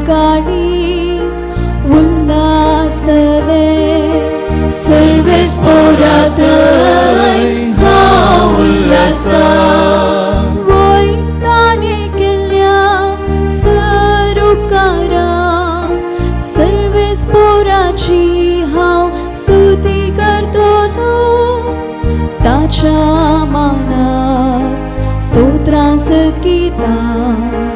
काळीस उल्हासतले सर्वेस पोरातय हांव उल्हासता वैताने केल्या सरुकारा सर्वेस पोराची हांव स्तुती करतलो ताच्या मानाक स्तोत्रां सत गीतां